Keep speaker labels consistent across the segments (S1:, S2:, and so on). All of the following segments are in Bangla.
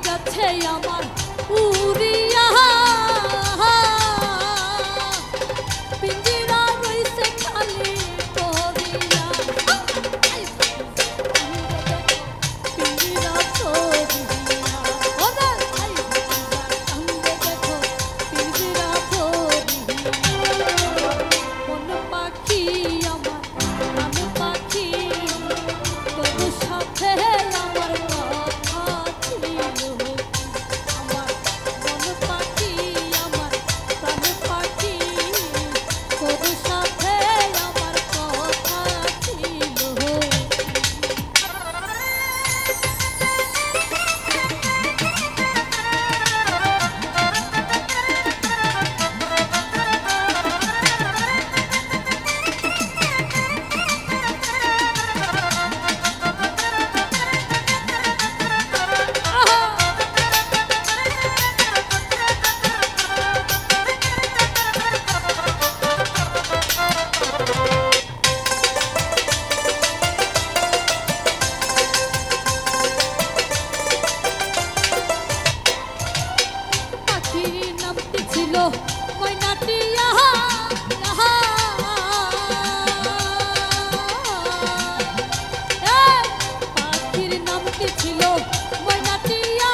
S1: গেছে আমার উড়িয়া পিঞ্জিরা রইছে খালি পড়িয়া পিঞ্জিরা পড়িয়া ওরে কান্দে দেখো পিঞ্জিরা পড়িয়া কোন পাখি আমার প্রাণ পাখি তোর সাথে আমার কথা ছিল আমার মন পাখি আমার প্রাণ পাখি তোর সাথে আমার কথা ছিল ছিল ময়নাটিয়া পাখির নামটি ছিল ময়নাটিয়া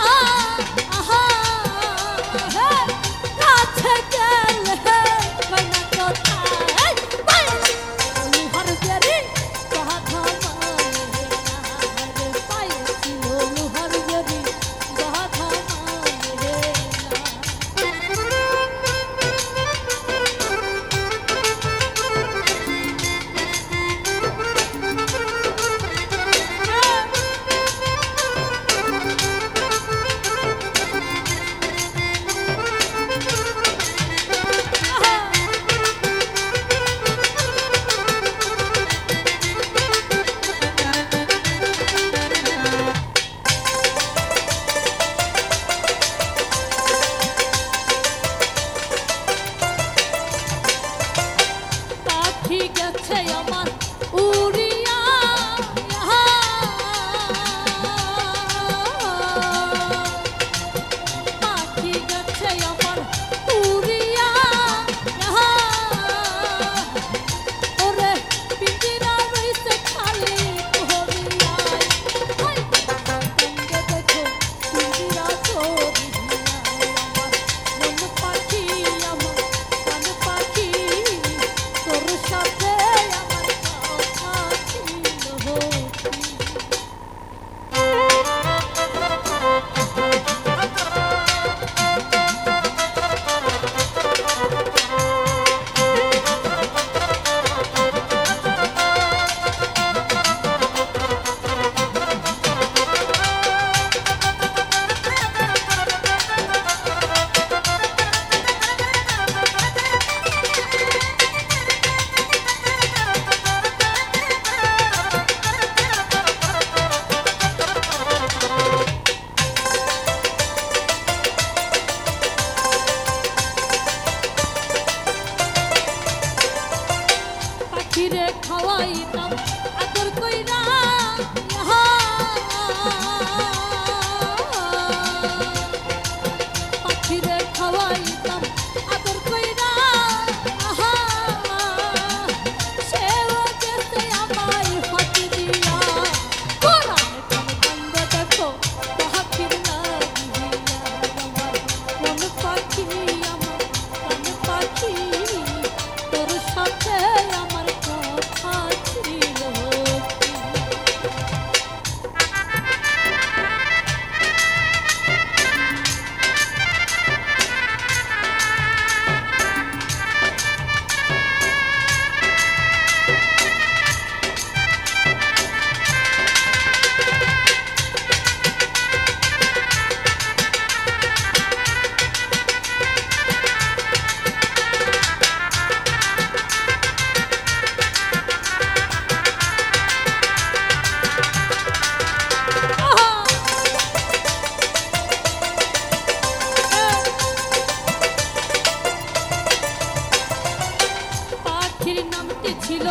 S1: কাছে গেলে ময়না কোথায় লোহার বেরি কথা মানে পাইছিল লোহার বেরি কথা মানে পাখি গেছে আমার উড়িয়া পাখি গেছে আমার উড়িয়া ওরে পিঞ্জিরা রইছে খালি পড়িয়া দেখো পিঞ্জিরা পড়িয়া আমার মন পাখি আমার প্রাণ পাখি তোর সাথে আমার কথা ছিল পাখিরে খাওয়াইতাম আদর কইরা পাখিরে খাওয়াইতাম আদর কইরা সেও গেছে আমায় ফাঁকি দিয়া কোরআন কান্দে দেখো পাখির লাগিয়া আমার মন পাখি আমার প্রাণ পাখি তোর সাথে আমার কথা ছিল পাখির নামটি ছিল